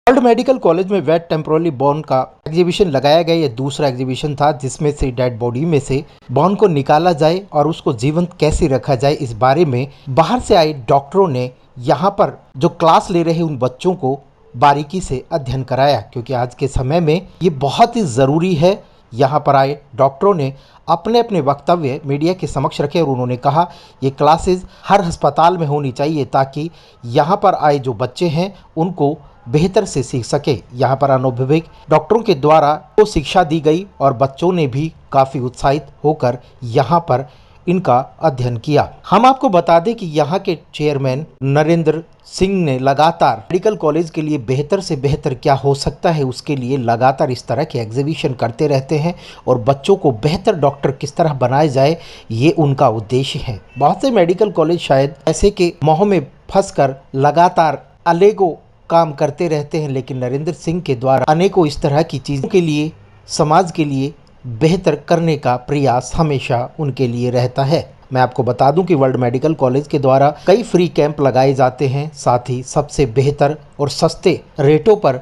World medical college में wait temporarily बॉन का exhibition लगाया गया। ये दूसरा एग्जीबिशन था जिसमें से डेड बॉडी में से बॉन को निकाला जाए और उसको जीवंत कैसे रखा जाए, इस बारे में बाहर से आए डॉक्टरों ने यहाँ पर जो क्लास ले रहे उन बच्चों को बारीकी से अध्ययन कराया, क्योंकि आज के समय में ये बहुत ही ज़रूरी है। यहाँ पर आए डॉक्टरों ने अपने अपने वक्तव्य मीडिया के समक्ष रखे और उन्होंने कहा ये क्लासेस हर अस्पताल में होनी चाहिए ताकि यहाँ पर आए जो बच्चे हैं उनको बेहतर से सीख सके। यहाँ पर अनुभवी डॉक्टरों के द्वारा वो शिक्षा दी गई और बच्चों ने भी काफ़ी उत्साहित होकर यहाँ पर इनका अध्ययन किया। हम आपको बता दें कि यहाँ के चेयरमैन नरेंद्र सिंह ने लगातार मेडिकल कॉलेज के लिए बेहतर से बेहतर क्या हो सकता है उसके लिए लगातार इस तरह के एग्जीबिशन करते रहते हैं और बच्चों को बेहतर डॉक्टर किस तरह बनाया जाए ये उनका उद्देश्य है। बहुत से मेडिकल कॉलेज शायद ऐसे के मोह में फंसकर लगातार अलेगो काम करते रहते हैं, लेकिन नरेंद्र सिंह के द्वारा अनेकों इस तरह की चीज़ों के लिए समाज के लिए बेहतर करने का प्रयास हमेशा उनके लिए रहता है। मैं आपको बता दूं कि वर्ल्ड मेडिकल कॉलेज के द्वारा कई फ्री कैंप लगाए जाते हैं, साथ ही सबसे बेहतर और सस्ते रेटों पर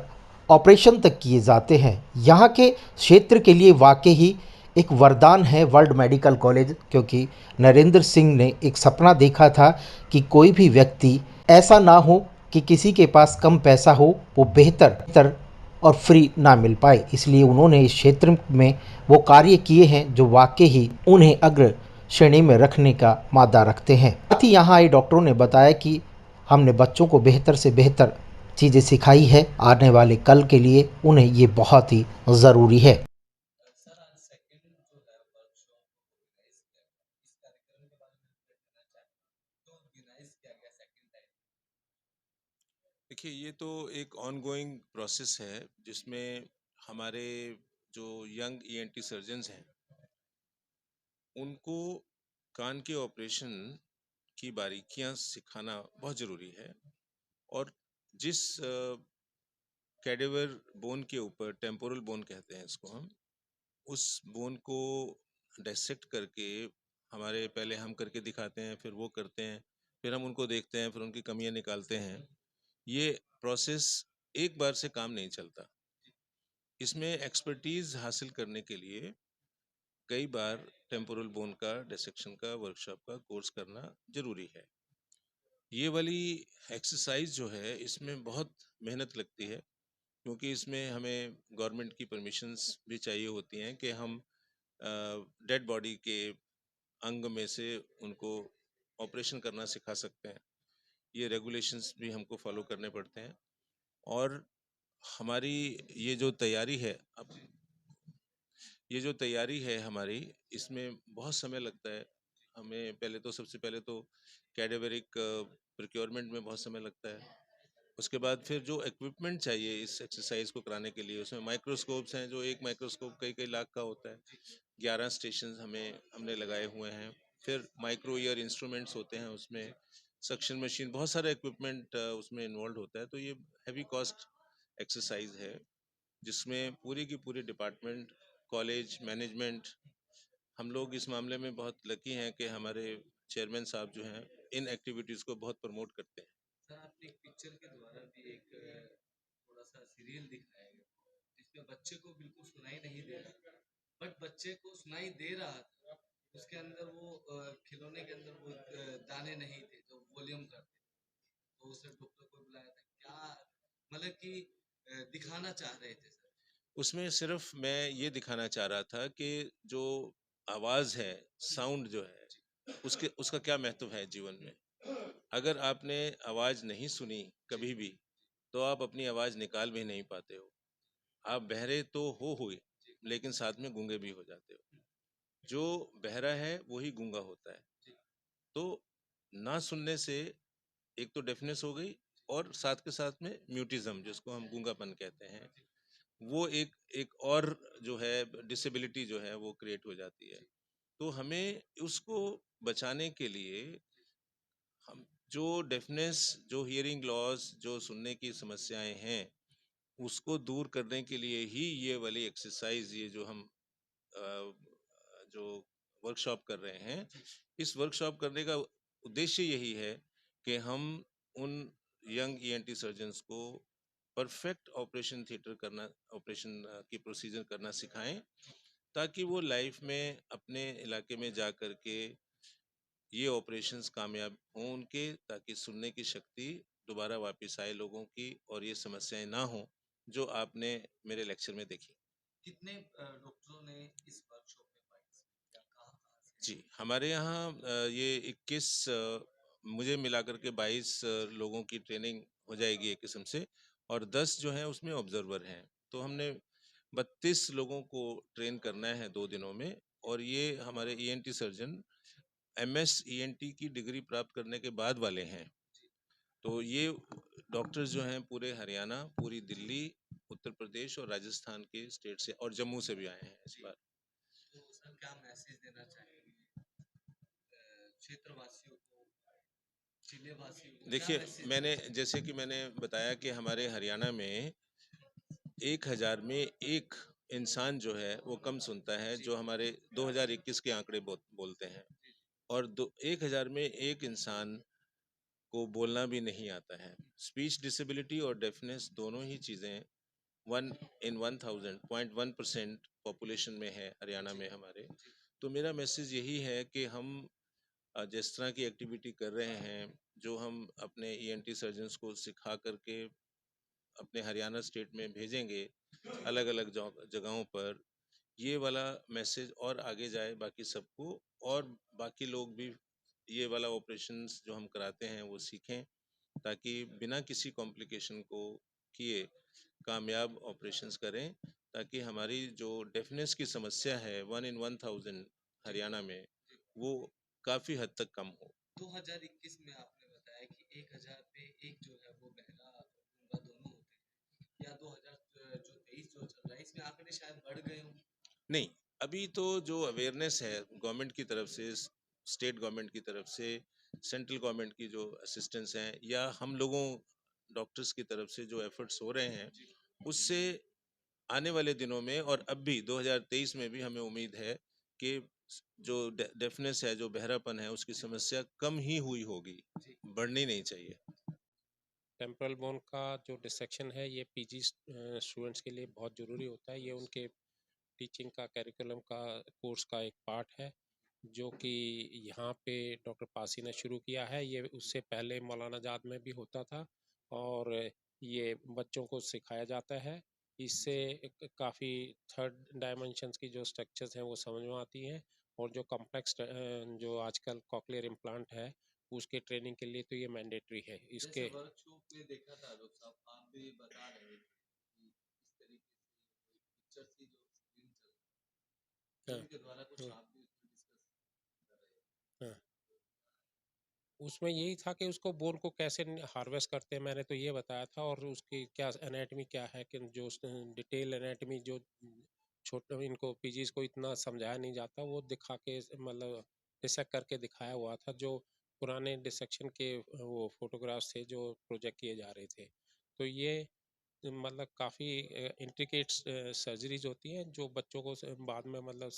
ऑपरेशन तक किए जाते हैं। यहाँ के क्षेत्र के लिए वाकई ही एक वरदान है वर्ल्ड मेडिकल कॉलेज, क्योंकि नरेंद्र सिंह ने एक सपना देखा था कि कोई भी व्यक्ति ऐसा ना हो कि किसी के पास कम पैसा हो वो बेहतर और फ्री ना मिल पाए। इसलिए उन्होंने इस क्षेत्र में वो कार्य किए हैं जो वाकई ही उन्हें अग्र श्रेणी में रखने का मादा रखते हैं। साथ ही यहाँ आए डॉक्टरों ने बताया कि हमने बच्चों को बेहतर से बेहतर चीज़ें सिखाई है, आने वाले कल के लिए उन्हें ये बहुत ही ज़रूरी है। सर, आज सेकंड जो है वर्कशॉप ऑर्गेनाइज किया गया, इस कार्यक्रम के बारे में आपको कहना चाहें तो ऑर्गेनाइज किया गया सेकंड टाइम। देखिए, ये तो एक ऑनगोइंग प्रोसेस है जिसमें हमारे जो यंग ईएनटी सर्जन्स हैं उनको कान के ऑपरेशन की बारीकियां सिखाना बहुत ज़रूरी है। और जिस कैडेवर बोन के ऊपर, टेम्पोरल बोन कहते हैं इसको हम, उस बोन को डायसेक्ट करके हमारे पहले हम करके दिखाते हैं, फिर वो करते हैं, फिर हम उनको देखते हैं, फिर उनकी कमियां निकालते हैं। ये प्रोसेस एक बार से काम नहीं चलता। इसमें एक्सपर्टीज हासिल करने के लिए कई बार टेम्पोरल बोन का डिसेक्शन का वर्कशॉप का कोर्स करना जरूरी है। ये वाली एक्सरसाइज जो है इसमें बहुत मेहनत लगती है, क्योंकि इसमें हमें गवर्नमेंट की परमिशंस भी चाहिए होती हैं कि हम डेड बॉडी के अंग में से उनको ऑपरेशन करना सिखा सकते हैं। ये रेगुलेशंस भी हमको फॉलो करने पड़ते हैं। और हमारी ये जो तैयारी है, अब ये जो तैयारी है हमारी, इसमें बहुत समय लगता है हमें। पहले तो सबसे पहले तो कैडेवरिक प्रोक्योरमेंट में बहुत समय लगता है। उसके बाद फिर जो इक्विपमेंट चाहिए इस एक्सरसाइज को कराने के लिए, उसमें माइक्रोस्कोप्स हैं, जो एक माइक्रोस्कोप कई कई लाख का होता है। 11 स्टेशन हमने लगाए हुए हैं। फिर माइक्रो ईयर इंस्ट्रूमेंट्स होते हैं उसमें, सक्शन मशीन, बहुत सारा इक्विपमेंट उसमें इन्वॉल्व होता है। तो ये हैवी कॉस्ट एक्सरसाइज है जिसमें पूरी की पूरी डिपार्टमेंट, कॉलेज मैनेजमेंट, हम लोग इस मामले में बहुत लकी हैं कि हमारे चेयरमैन साहब जो हैं इन एक्टिविटीज़ को बहुत प्रमोट करते हैं। सर, आपने एक पिक्चर के द्वारा भी एक थोड़ा सा सीरियल दिखाया गया जिसमें बच्चे को बिल्कुल सुनाई नहीं दे रहा, बट बच्चे को सुनाई दे रहा था। उसके अंदर वो खिलौने के अंदर वो दाने नहीं थे जो वॉल्यूम करते, तो उसे डॉक्टर को बुलाया था। क्या मतलब कि दिखाना चाह रहे थे सर? उसमें सिर्फ मैं ये दिखाना चाह रहा था कि जो आवाज़ है, साउंड जो है, उसके उसका क्या महत्व है जीवन में। अगर आपने आवाज़ नहीं सुनी कभी भी, तो आप अपनी आवाज़ निकाल भी नहीं पाते हो। आप बहरे तो हो हुए, लेकिन साथ में गूंगे भी हो जाते हो। जो बहरा है वही गूंगा होता है। तो ना सुनने से एक तो डेफनेस हो गई, और साथ के साथ में म्यूटिज्म, जिसको हम गूंगापन कहते हैं, वो एक एक और जो है डिसेबिलिटी जो है वो क्रिएट हो जाती है। तो हमें उसको बचाने के लिए हम जो डेफनेस, जो हियरिंग लॉस, जो सुनने की समस्याएं हैं, उसको दूर करने के लिए ही ये वाली एक्सरसाइज, ये जो हम जो वर्कशॉप कर रहे हैं, इस वर्कशॉप करने का उद्देश्य यही है कि हम उन यंग ईएनटी सर्जन्स को परफेक्ट ऑपरेशन थिएटर करना, ऑपरेशन की प्रोसीजर करना सिखाएं, ताकि वो लाइफ में अपने इलाके में जा कर के ये ऑपरेशंस कामयाब हों उनके, ताकि सुनने की शक्ति दोबारा वापस आए लोगों की, और ये समस्याएं ना हो जो आपने मेरे लेक्चर में देखी। कितने डॉक्टरों ने इस वर्कशॉप में पार्टिसिपेट किया, कहाँ से? जी, हमारे यहाँ ये 21 मुझे मिलाकर के 22 लोगों की ट्रेनिंग हो जाएगी एक किस्म से, और 10 जो हैं उसमें ऑब्जर्वर हैं। तो हमने 32 लोगों को ट्रेन करना है 2 दिनों में, और ये हमारे ईएनटी सर्जन एमएस ईएनटी की डिग्री प्राप्त करने के बाद वाले हैं। तो ये डॉक्टर्स जो हैं पूरे हरियाणा, पूरी दिल्ली, उत्तर प्रदेश और राजस्थान के स्टेट से और जम्मू से भी आए हैं इस बार। तो सर क्या मैसेज देना चाहेंगे क्षेत्रवासियों को, जिलेवासियों को? क्या देखिए, मैसेज मैंने देना चाहेंगे? जैसे कि मैंने बताया कि हमारे हरियाणा में 1000 में एक इंसान जो है वो कम सुनता है, जो हमारे 2021 के आंकड़े बोलते हैं, और 1000 में एक इंसान को बोलना भी नहीं आता है। स्पीच डिसेबिलिटी और डेफनेस दोनों ही चीज़ें 1 in 1000 0.1% पॉपुलेशन में है हरियाणा में हमारे। तो मेरा मैसेज यही है कि हम जिस तरह की एक्टिविटी कर रहे हैं, जो हम अपने ईएनटी सर्जन्स को सिखा करके अपने हरियाणा स्टेट में भेजेंगे अलग अलग जगहों पर, ये वाला मैसेज और आगे जाए बाकी सबको, और बाकी लोग भी ये वाला ऑपरेशंस जो हम कराते हैं वो सीखें, ताकि बिना किसी कॉम्प्लिकेशन को किए कामयाब ऑपरेशंस करें, ताकि हमारी जो डेफनेस की समस्या है 1 in 1000 हरियाणा में, वो काफ़ी हद तक कम हो। 2021 में आपने बताया कि 1000 पे एक जो है वो बहरा और गूंगा दोनों होते हैं, या 2023 जो चल रहा है इसमें आंकड़े शायद बढ़ गए हों। नहीं, अभी तो जो अवेयरनेस है गवर्नमेंट की तरफ से, स्टेट गवर्नमेंट की तरफ से, सेंट्रल गवर्नमेंट की जो असिस्टेंस हैं, या हम लोगों डॉक्टर्स की तरफ से जो एफर्ट्स हो रहे हैं, उससे आने वाले दिनों में और अब भी 2023 में भी हमें उम्मीद है कि जो डेफनेस है, जो बहरापन है, उसकी समस्या कम ही हुई होगी, बढ़नी नहीं चाहिए। टेम्पोरल बोन का जो डिसेक्शन है ये पीजी स्टूडेंट्स के लिए बहुत ज़रूरी होता है। ये उनके टीचिंग का करिकुलम का कोर्स का एक पार्ट है, जो कि यहाँ पे डॉक्टर पासी ने शुरू किया है। ये उससे पहले मौलाना जात में भी होता था, और ये बच्चों को सिखाया जाता है। इससे काफ़ी थर्ड डायमेंशंस की जो स्ट्रक्चर्स हैं वो समझ में आती हैं, और जो कॉम्प्लेक्स जो आजकल कॉकलियर इम्प्लांट है उसके ट्रेनिंग के लिए तो ये मैंडेटरी है। इसके जैसे वर्कशॉप में देखा था डॉक्टर साहब, आप भी बता रहे थे कि इस तरीके से पिक्चर की जो स्क्रीन चल रही है, हाँ, उनके द्वारा कुछ हाँ, आप भी उसमें डिस्कस कर रहे हैं। हाँ। उसमें यही था कि उसको बोन को कैसे हार्वेस्ट करते हैं, मैंने तो ये बताया था, और उसकी क्या एनाटमी क्या है, कि जो डिटेल एनाटमी जो छोटे इनको पीजीज को इतना समझाया नहीं जाता, वो दिखा के मतलब डिसेक्ट करके दिखाया हुआ था। जो पुराने डिसेक्शन के वो फोटोग्राफ्स थे जो प्रोजेक्ट किए जा रहे थे। तो ये मतलब काफ़ी इंट्रिकेट सर्जरीज होती हैं जो बच्चों को बाद में मतलब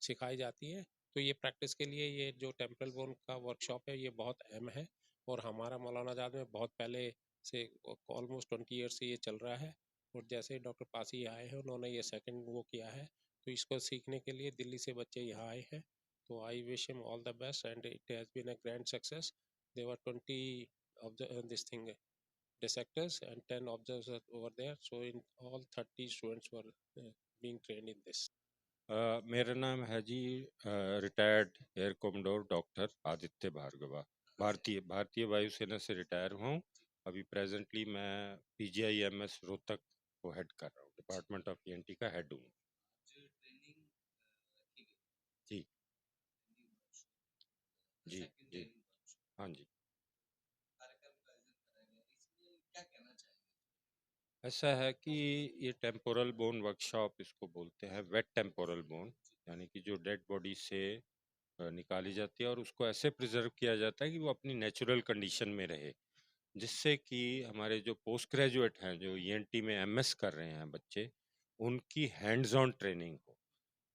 सिखाई जाती है। तो ये प्रैक्टिस के लिए ये जो टेम्पल बोन का वर्कशॉप है ये बहुत अहम है, और हमारा मौलाना आज़ाद में बहुत पहले से ऑलमोस्ट 20 ईयर से ये चल रहा है। और जैसे ही डॉक्टर पासी आए हैं उन्होंने ये सेकंड वो किया है, तो इसको सीखने के लिए दिल्ली से बच्चे यहाँ आए हैं। तो I wish him all the best and it has been a grand success. There were 20 of this thing dissectors and 10 observers over there. So in all 30 students were being trained in this. मेरा नाम है जी retired air commodore doctor Aditya Bhargava. भारतीय भारतीय वायुसेना से retire हुआ हूँ। अभी प्रेजेंटली मैं पीजीआईएमएस रोहतक को हेड कर रहा हूँ, डिपार्टमेंट ऑफ ईएनटी का हेड हूँ जो ट्रेनिंग रखी गई, जी। ट्रेनिंग वर्कशॉप, जी सेकंड जी ट्रेनिंग वर्कशॉप हाँ जी। कार्यक्रम का आयोजन कराया गया, इसमें क्या कहना चाहेंगे? ऐसा है कि ये टेम्पोरल बोन वर्कशॉप इसको बोलते हैं, वेट टेम्पोरल बोन, यानी कि जो डेड बॉडी से निकाली जाती है और उसको ऐसे प्रिजर्व किया जाता है कि वो अपनी नेचुरल कंडीशन में रहे, जिससे कि हमारे जो पोस्ट ग्रेजुएट हैं जो ईएनटी में एमएस कर रहे हैं बच्चे, उनकी हैंड्स ऑन ट्रेनिंग हो।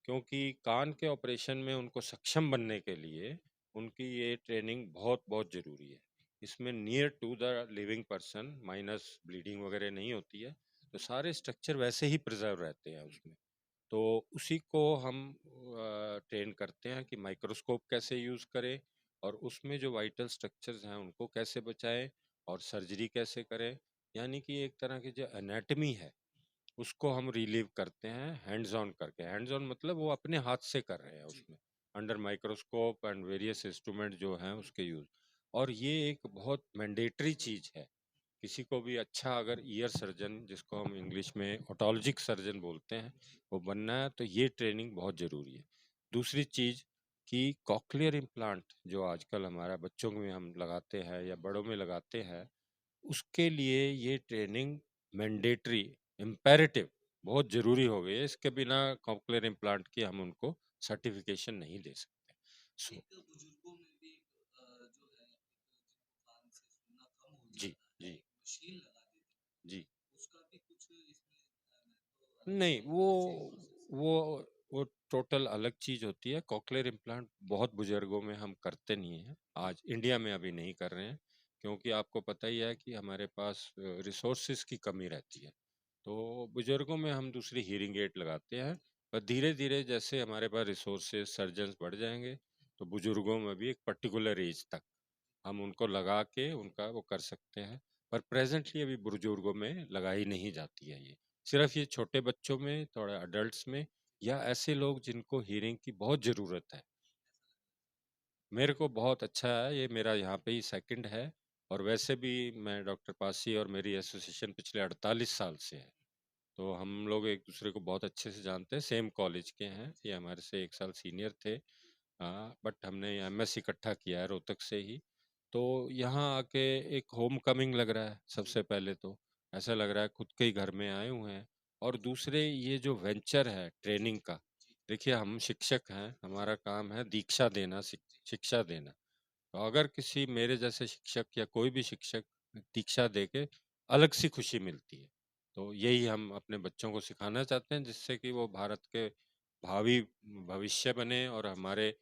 क्योंकि कान के ऑपरेशन में उनको सक्षम बनने के लिए उनकी ये ट्रेनिंग बहुत बहुत ज़रूरी है। इसमें near to the living person minus bleeding वगैरह नहीं होती है, तो सारे स्ट्रक्चर वैसे ही प्रिजर्व रहते हैं उसमें। तो उसी को हम ट्रेन करते हैं कि माइक्रोस्कोप कैसे यूज़ करें और उसमें जो वाइटल स्ट्रक्चर्स हैं उनको कैसे बचाएं और सर्जरी कैसे करें। यानी कि एक तरह की जो एनाटमी है उसको हम रिलीव करते हैं हैंड्स ऑन करके। हैंड्स ऑन मतलब वो अपने हाथ से कर रहे हैं उसमें, under microscope and various instrument जो हैं उसके यूज़। और ये एक बहुत मैंडेटरी चीज़ है। किसी को भी अच्छा अगर ईयर सर्जन, जिसको हम इंग्लिश में ओटोलॉजिक सर्जन बोलते हैं, वो बनना है तो ये ट्रेनिंग बहुत ज़रूरी है। दूसरी चीज़ कि कॉक्लियर इम्प्लांट जो आजकल हमारा बच्चों में हम लगाते हैं या बड़ों में लगाते हैं, उसके लिए ये ट्रेनिंग मैंडेटरी, इम्पेरेटिव, बहुत ज़रूरी हो गई है। इसके बिना कॉक्लियर इम्प्लांट की हम उनको सर्टिफिकेशन नहीं दे सकते। सो एक बुजुर्गों में भी जो है जिनको कान से सुनना कम हो जी, जाता है, जी, एक मशीन लगा देते हैं, जी। उसका भी कुछ इसमें महत्व अलग नहीं, से कैसे प्रोसेस है? वो वो टोटल अलग चीज़ होती है। कॉक्लियर इम्प्लांट बहुत बुजुर्गों में हम करते नहीं हैं, आज इंडिया में अभी नहीं कर रहे हैं, क्योंकि आपको पता ही है कि हमारे पास रिसोर्सेज की कमी रहती है। तो बुजुर्गों में हम दूसरी हीयरिंग एड लगाते हैं, पर धीरे-धीरे जैसे हमारे पास रिसोर्सेज, सर्जन्स बढ़ जाएँगे, तो बुजुर्गों में भी एक पर्टिकुलर एज तक हम उनको लगा के उनका वो कर सकते हैं। पर प्रेज़ेंटली अभी बुजुर्गों में लगाई नहीं जाती है ये। सिर्फ़ ये छोटे बच्चों में, थोड़े एडल्ट्स में या ऐसे लोग जिनको हीयरिंग की बहुत ज़रूरत है। मेरे को बहुत अच्छा है, ये मेरा यहाँ पे ही सेकंड है। और वैसे भी मैं डॉक्टर पासी और मेरी एसोसिएशन पिछले 48 साल से है। तो हम लोग एक-दूसरे को बहुत अच्छे से जानते हैं, सेम कॉलेज के हैं, ये हमारे से 1 साल सीनियर थे। बट हमने एमएस इकट्ठा किया है रोहतक से ही। तो यहाँ आके एक होम कमिंग लग रहा है सबसे पहले तो। ऐसा लग रहा है खुद के ही घर में आए हुए हैं। और दूसरे ये जो वेंचर है ट्रेनिंग का, देखिए हम शिक्षक हैं, हमारा काम है दीक्षा देना, शिक्षा देना। तो अगर किसी मेरे जैसे शिक्षक या कोई भी शिक्षक दीक्षा दे के अलग सी खुशी मिलती है। तो यही हम अपने बच्चों को सिखाना चाहते हैं, जिससे कि वो भारत के भावी भविष्य बने और हमारे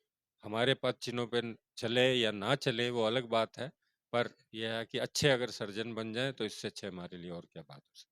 हमारे पद चिन्हों पे चले या ना चले वो अलग बात है। पर यह है कि अच्छे अगर सर्जन बन जाए तो इससे अच्छे हमारे लिए और क्या बात हो सकती है।